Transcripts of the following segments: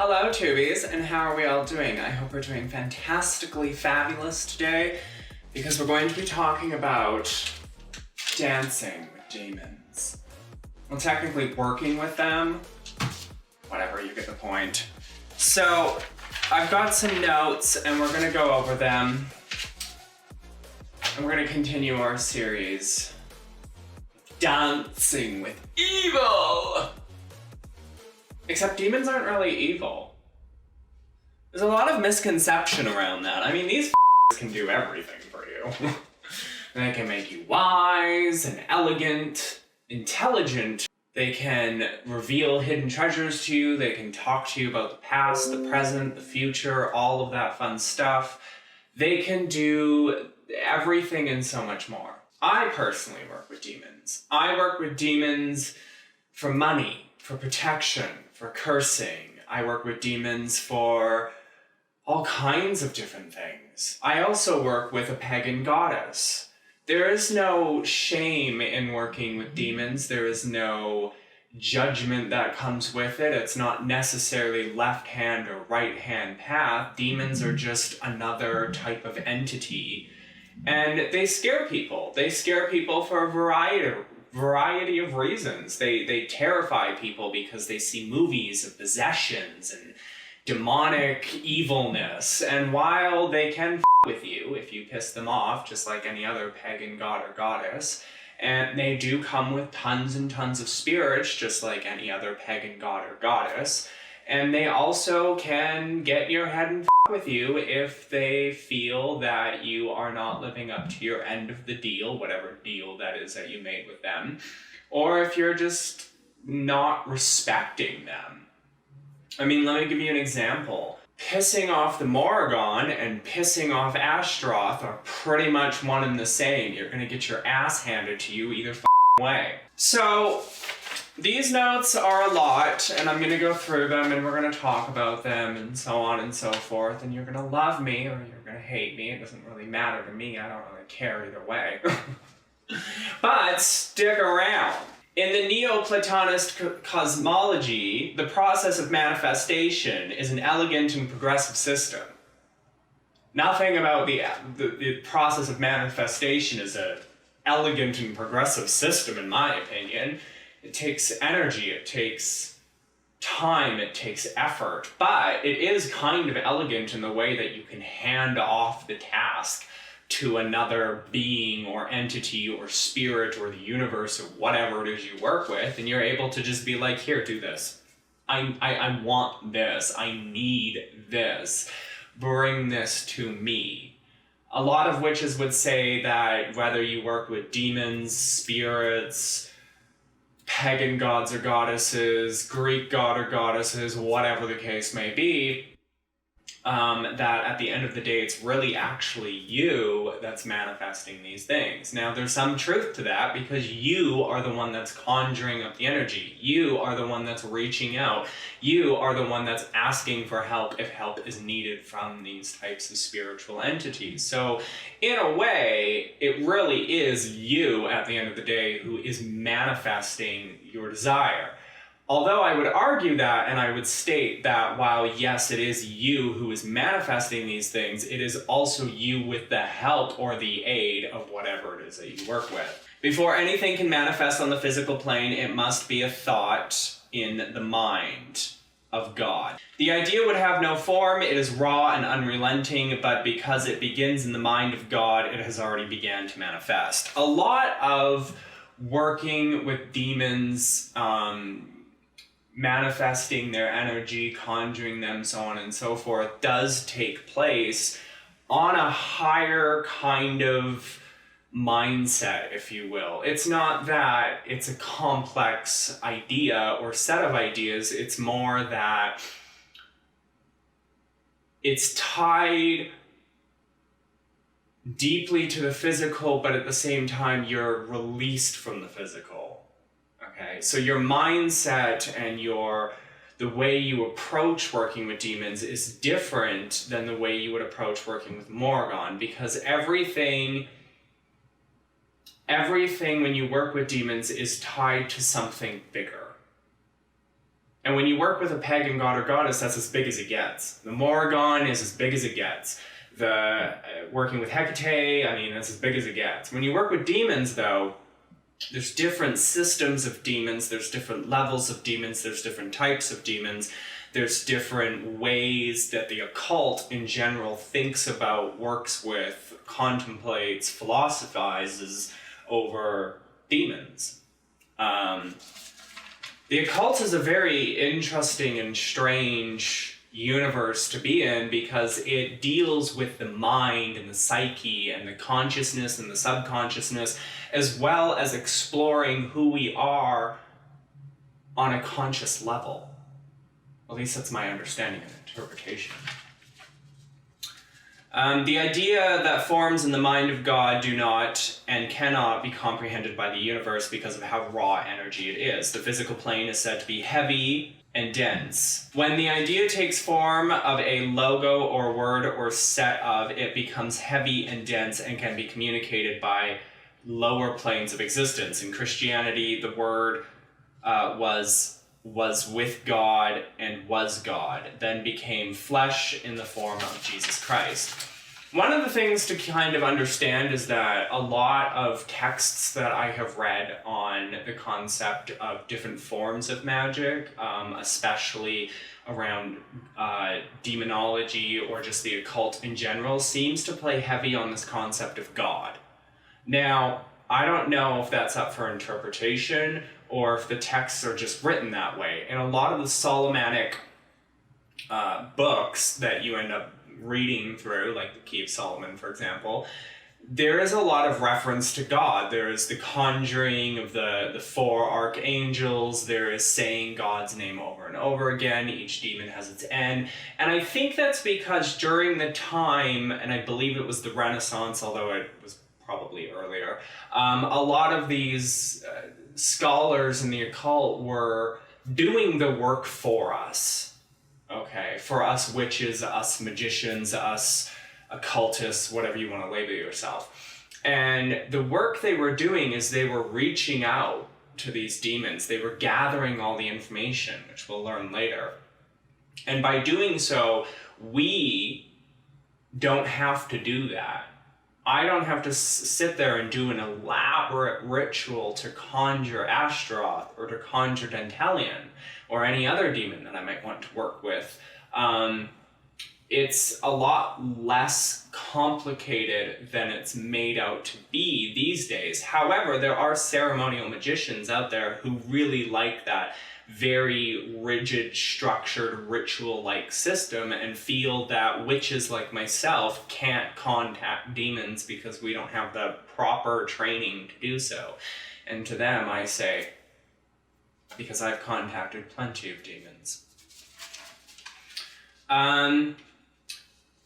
Hello, Tubies, and how are we all doing? I hope we're doing fantastically fabulous today, because we're going to be talking about dancing with demons. Well, technically working with them. Whatever, you get the point. So, I've got some notes, and we're gonna go over them. And we're gonna continue our series, Dancing with Evil! Except demons aren't really evil. There's a lot of misconception around that. I mean, these can do everything for you. They can make you wise and elegant, intelligent. They can reveal hidden treasures to you. They can talk to you about the past, the present, the future, all of that fun stuff. They can do everything and so much more. I personally work with demons. I work with demons for money, for protection, for cursing. I work with demons for all kinds of different things. I also work with a pagan goddess. There is no shame in working with demons. There is no judgment that comes with it. It's not necessarily left hand or right hand path. Demons are just another type of entity. And they scare people. They scare people for a variety of reasons. They terrify people because they see movies of possessions and demonic evilness. And while they can with you if you piss them off, just like any other pagan god or goddess, and they do come with tons and tons of spirits, just like any other pagan god or goddess, and they also can get your head and with you if they feel that you are not living up to your end of the deal, whatever deal that is that you made with them, or if you're just not respecting them. I mean, let me give you an example. Pissing off the Morrigan and pissing off Ashtaroth are pretty much one and the same. You're gonna get your ass handed to you either way. So, these notes are a lot, and I'm gonna go through them, and we're gonna talk about them, and so on and so forth, and you're gonna love me, or you're gonna hate me. It doesn't really matter to me. I don't really care either way. But stick around. In the Neoplatonist cosmology, the process of manifestation is an elegant and progressive system. Nothing about the process of manifestation is an elegant and progressive system, in my opinion. It takes energy, it takes time, it takes effort, but it is kind of elegant in the way that you can hand off the task to another being or entity or spirit or the universe or whatever it is you work with, and you're able to just be like, here, do this. I want this. I need this. Bring this to me. A lot of witches would say that whether you work with demons, spirits, pagan gods or goddesses, Greek god or goddesses, whatever the case may be, that at the end of the day, it's really actually you that's manifesting these things. Now, there's some truth to that because you are the one that's conjuring up the energy. You are the one that's reaching out. You are the one that's asking for help if help is needed from these types of spiritual entities. So, in a way, it really is you at the end of the day who is manifesting your desire. Although I would argue that, and I would state that while yes, it is you who is manifesting these things, it is also you with the help or the aid of whatever it is that you work with. Before anything can manifest on the physical plane, it must be a thought in the mind of God. The idea would have no form, it is raw and unrelenting, but because it begins in the mind of God, it has already began to manifest. A lot of working with demons, manifesting their energy, conjuring them, so on and so forth, does take place on a higher kind of mindset, if you will. It's not that it's a complex idea or set of ideas, it's more that it's tied deeply to the physical, but at the same time you're released from the physical. Okay, so your mindset and the way you approach working with demons is different than the way you would approach working with Morrigan, because everything when you work with demons is tied to something bigger. And when you work with a pagan god or goddess, that's as big as it gets. The Morrigan is as big as it gets. The working with Hecate, I mean, that's as big as it gets. When you work with demons, though, there's different systems of demons, there's different levels of demons, there's different types of demons, there's different ways that the occult in general thinks about, works with, contemplates, philosophizes over demons. The occult is a very interesting and strange universe to be in because it deals with the mind and the psyche and the consciousness and the subconsciousness, as well as exploring who we are on a conscious level. At least that's my understanding and interpretation. The idea that forms in the mind of God do not and cannot be comprehended by the universe because of how raw energy it is. The physical plane is said to be heavy and dense. When the idea takes form of a logo or word or set of, it becomes heavy and dense and can be communicated by lower planes of existence. In Christianity, the word was with God and was God, then became flesh in the form of Jesus Christ. One of the things to kind of understand is that a lot of texts that I have read on the concept of different forms of magic, especially around demonology or just the occult in general, seems to play heavy on this concept of God. Now, I don't know if that's up for interpretation or if the texts are just written that way. And a lot of the Solomonic books that you end up reading through, like the Key of Solomon, for example, there is a lot of reference to God. There is the conjuring of the four archangels. There is saying God's name over and over again. Each demon has its end. And I think that's because during the time, and I believe it was the Renaissance, although it was probably earlier, a lot of these scholars in the occult were doing the work for us. Okay, for us witches, us magicians, us occultists, whatever you want to label yourself. And the work they were doing is they were reaching out to these demons. They were gathering all the information, which we'll learn later. And by doing so, we don't have to do that. I don't have to sit there and do an elaborate ritual to conjure Ashtaroth or to conjure Dantalion or any other demon that I might want to work with. It's a lot less complicated than it's made out to be these days. However, there are ceremonial magicians out there who really like that very rigid, structured, ritual-like system and feel that witches like myself can't contact demons because we don't have the proper training to do so. And to them I say, because I've contacted plenty of demons.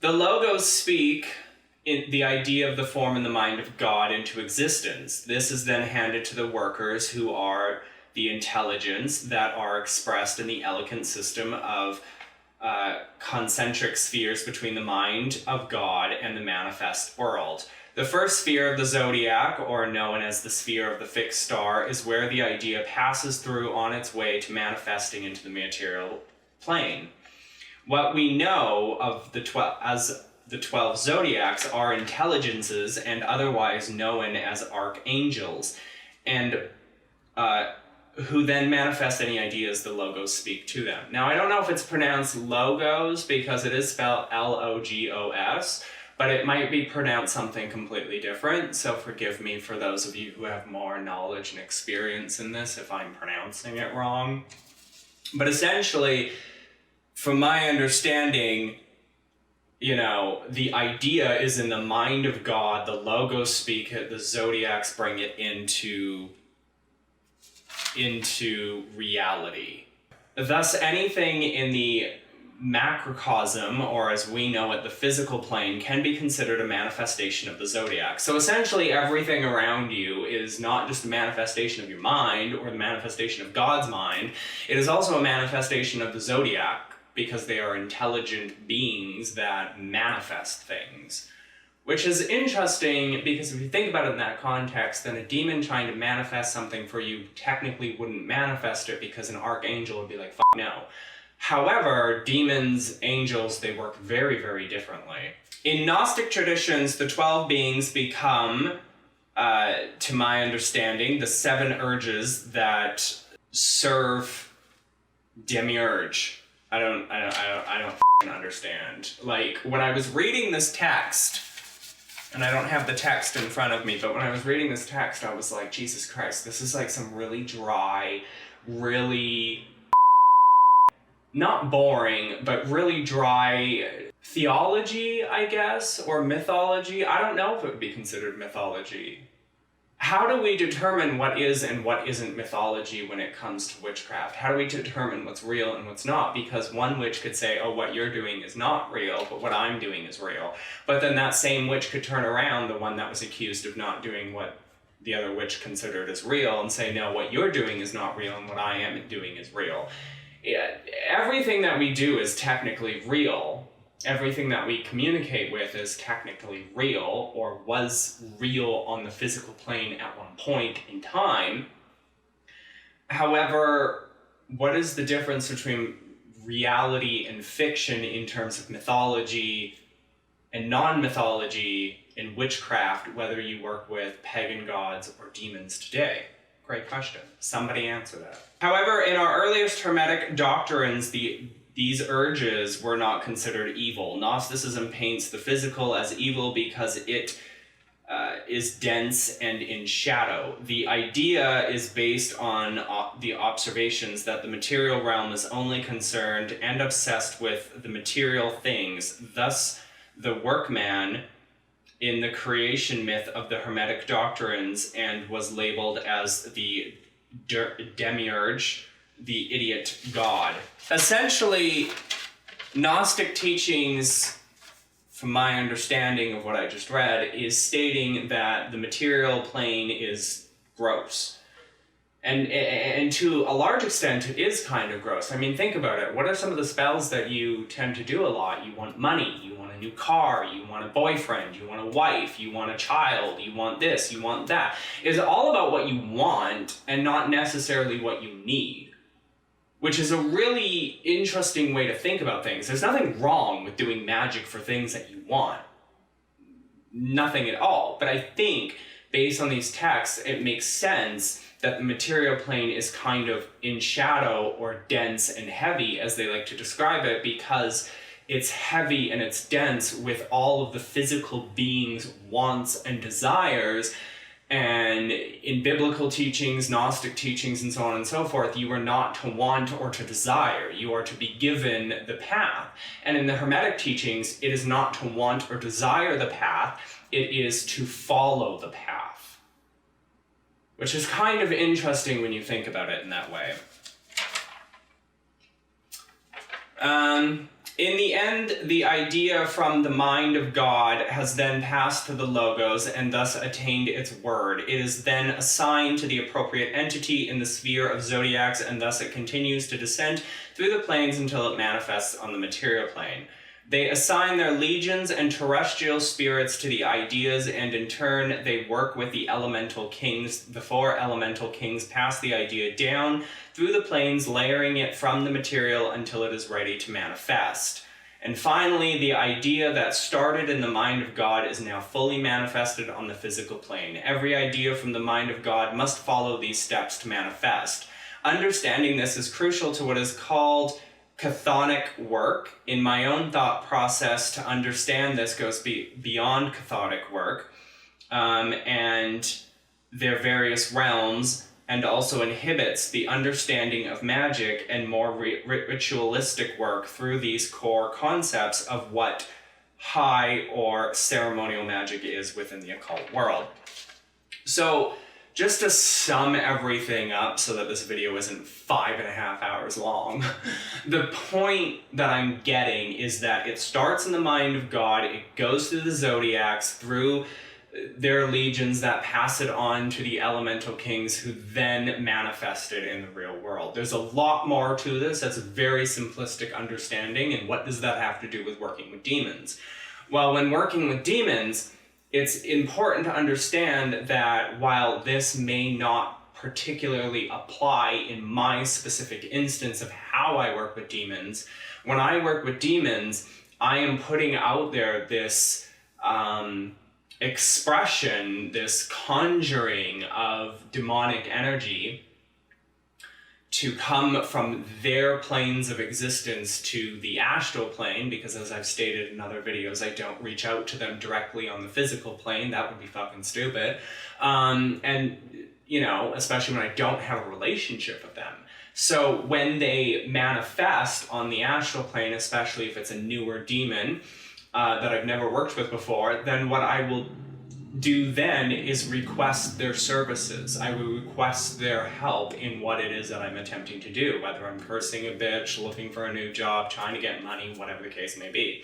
The logos speak in the idea of the form and the mind of God into existence. This is then handed to the workers, who are the intelligence that are expressed in the elegant system of concentric spheres between the mind of God and the manifest world. The first sphere of the zodiac, or known as the sphere of the fixed star, is where the idea passes through on its way to manifesting into the material plane. What we know of the 12 zodiacs are intelligences and otherwise known as archangels, and who then manifest any ideas the logos speak to them. Now, I don't know if it's pronounced logos because it is spelled L-O-G-O-S, but it might be pronounced something completely different, so forgive me for those of you who have more knowledge and experience in this if I'm pronouncing it wrong. But essentially, from my understanding, you know, the idea is in the mind of God, the logos speak it, the zodiacs bring it into reality. Thus, anything in the macrocosm, or as we know it, the physical plane, can be considered a manifestation of the zodiac. So essentially everything around you is not just a manifestation of your mind or the manifestation of God's mind, it is also a manifestation of the zodiac, because they are intelligent beings that manifest things. Which is interesting because if you think about it in that context, then a demon trying to manifest something for you technically wouldn't manifest it because an archangel would be like, fuck no. However, demons, angels, they work very, very differently. In Gnostic traditions, the 12 beings become, to my understanding, the 7 urges that serve Demiurge. I don't understand. Like, when I was reading this text, and I don't have the text in front of me, but when I was reading this text, I was like, Jesus Christ, this is like some really dry, really not boring, but really dry theology, I guess, or mythology. I don't know if it would be considered mythology. How do we determine what is and what isn't mythology when it comes to witchcraft? How do we determine what's real and what's not? Because one witch could say, oh, what you're doing is not real, but what I'm doing is real. But then that same witch could turn around, the one that was accused of not doing what the other witch considered as real, and say, no, what you're doing is not real and what I am doing is real. Everything that we do is technically real. Everything that we communicate with is technically real, or was real on the physical plane at one point in time. However, what is the difference between reality and fiction in terms of mythology and non-mythology in witchcraft, whether you work with pagan gods or demons today? Great question. Somebody answer that. However, in our earliest Hermetic doctrines, these urges were not considered evil. Gnosticism paints the physical as evil because it is dense and in shadow. The idea is based on the observations that the material realm is only concerned and obsessed with the material things. Thus, the workman in the creation myth of the Hermetic doctrines and was labeled as the Demiurge, the idiot god. Essentially, Gnostic teachings, from my understanding of what I just read, is stating that the material plane is gross. And to a large extent, it is kind of gross. I mean, think about it. What are some of the spells that you tend to do a lot? You want money, you want a new car, you want a boyfriend, you want a wife, you want a child, you want this, you want that. It's all about what you want and not necessarily what you need, which is a really interesting way to think about things. There's nothing wrong with doing magic for things that you want. Nothing at all. But I think, based on these texts, it makes sense that the material plane is kind of in shadow or dense and heavy, as they like to describe it, because it's heavy and it's dense with all of the physical being's wants and desires. And in biblical teachings, Gnostic teachings, and so on and so forth, you are not to want or to desire. You are to be given the path. And in the Hermetic teachings, it is not to want or desire the path, it is to follow the path. Which is kind of interesting when you think about it in that way. In the end, the idea from the mind of God has then passed to the Logos and thus attained its word. It is then assigned to the appropriate entity in the sphere of zodiacs, and thus it continues to descend through the planes until it manifests on the material plane. They assign their legions and terrestrial spirits to the ideas, and in turn they work with the elemental kings. The 4 elemental kings pass the idea down through the planes, layering it from the material until it is ready to manifest. And finally, the idea that started in the mind of God is now fully manifested on the physical plane. Every idea from the mind of God must follow these steps to manifest. Understanding this is crucial to what is called chthonic work. In my own thought process, to understand this goes beyond chthonic work and their various realms, and also inhibits the understanding of magic and more ritualistic work through these core concepts of what high or ceremonial magic is within the occult world. So, just to sum everything up so that this video isn't 5.5 hours long, the point that I'm getting is that it starts in the mind of God, it goes through the zodiacs, through their legions that pass it on to the elemental kings who then manifest it in the real world. There's a lot more to this. That's a very simplistic understanding, and what does that have to do with working with demons? Well, when working with demons, it's important to understand that while this may not particularly apply in my specific instance of how I work with demons, when I work with demons, I am putting out there this expression, this conjuring of demonic energy to come from their planes of existence to the astral plane, because as I've stated in other videos, I don't reach out to them directly on the physical plane. That would be fucking stupid. And, you know, especially when I don't have a relationship with them. So when they manifest on the astral plane, especially if it's a newer demon that I've never worked with before, then what I will do then is request their services. I will request their help in what it is that I'm attempting to do, whether I'm cursing a bitch, looking for a new job, trying to get money, whatever the case may be.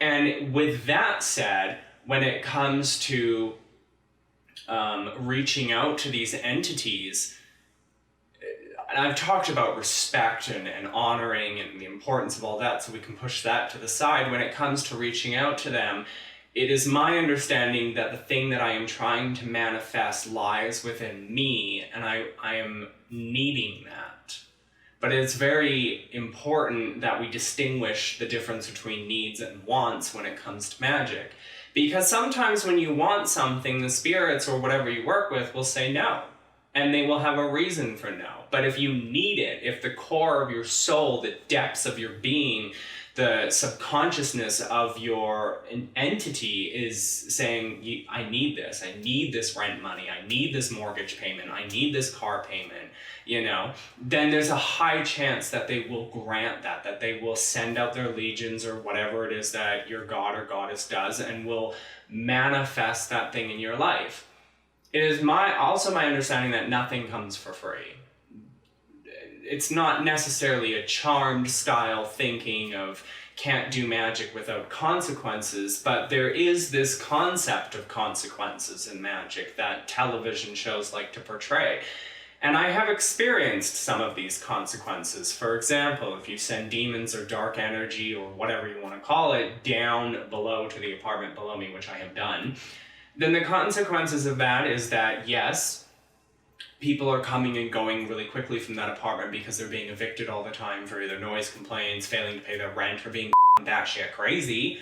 And with that said, when it comes to reaching out to these entities, and I've talked about respect and honoring and the importance of all that, so we can push that to the side. When it comes to reaching out to them, it is my understanding that the thing that I am trying to manifest lies within me, and I am needing that. But it's very important that we distinguish the difference between needs and wants when it comes to magic. Because sometimes when you want something, the spirits or whatever you work with will say no. And they will have a reason for no. But if you need it, if the core of your soul, the depths of your being, the subconsciousness of your entity is saying, I need this rent money, I need this mortgage payment, I need this car payment, you know, then there's a high chance that they will grant that they will send out their legions or whatever it is that your god or goddess does and will manifest that thing in your life. It is also my understanding that nothing comes for free. It's not necessarily a charmed style thinking of can't do magic without consequences, but there is this concept of consequences in magic that television shows like to portray. And I have experienced some of these consequences. For example, if you send demons or dark energy or whatever you want to call it down below to the apartment below me, which I have done, then the consequences of that is that, yes, people are coming and going really quickly from that apartment because they're being evicted all the time for either noise complaints, failing to pay their rent, or being batshit crazy.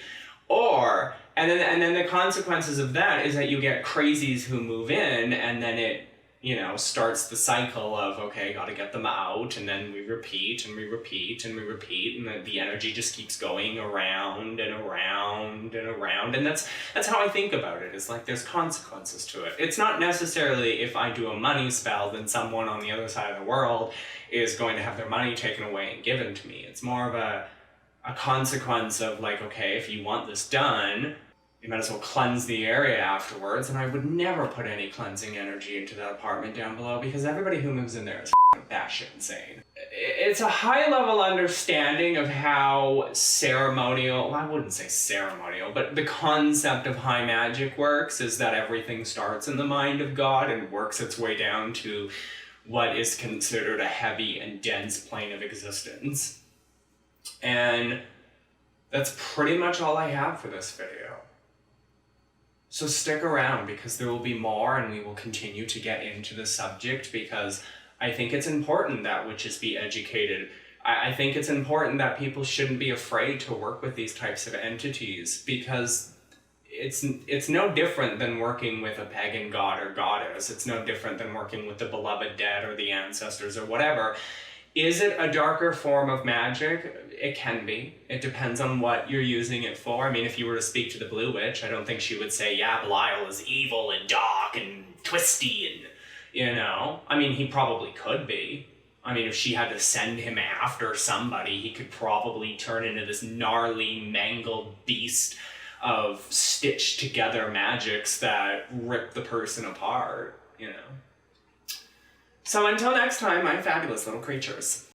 And then the consequences of that is that you get crazies who move in, and then it, you know, starts the cycle of, okay, gotta get them out, and then we repeat, and we repeat, and we repeat, and the energy just keeps going around and around and around, and that's how I think about it. It's like there's consequences to it. It's not necessarily if I do a money spell, then someone on the other side of the world is going to have their money taken away and given to me. It's more of a consequence of like, okay, if you want this done, you might as well cleanse the area afterwards, and I would never put any cleansing energy into that apartment down below because everybody who moves in there is batshit insane. It's a high-level understanding of how ceremonial, well, I wouldn't say ceremonial, but the concept of high magic works is that everything starts in the mind of God and works its way down to what is considered a heavy and dense plane of existence. And that's pretty much all I have for this video. So stick around because there will be more, and we will continue to get into the subject because I think it's important that witches be educated. I think it's important that people shouldn't be afraid to work with these types of entities because it's no different than working with a pagan god or goddess. It's no different than working with the beloved dead or the ancestors or whatever. Is it a darker form of magic? It can be. It depends on what you're using it for. I mean, if you were to speak to the Blue Witch, I don't think she would say, yeah, Belial is evil and dark and twisty and, you know. I mean, he probably could be. I mean, if she had to send him after somebody, he could probably turn into this gnarly, mangled beast of stitched together magics that rip the person apart, you know. So until next time, my fabulous little creatures.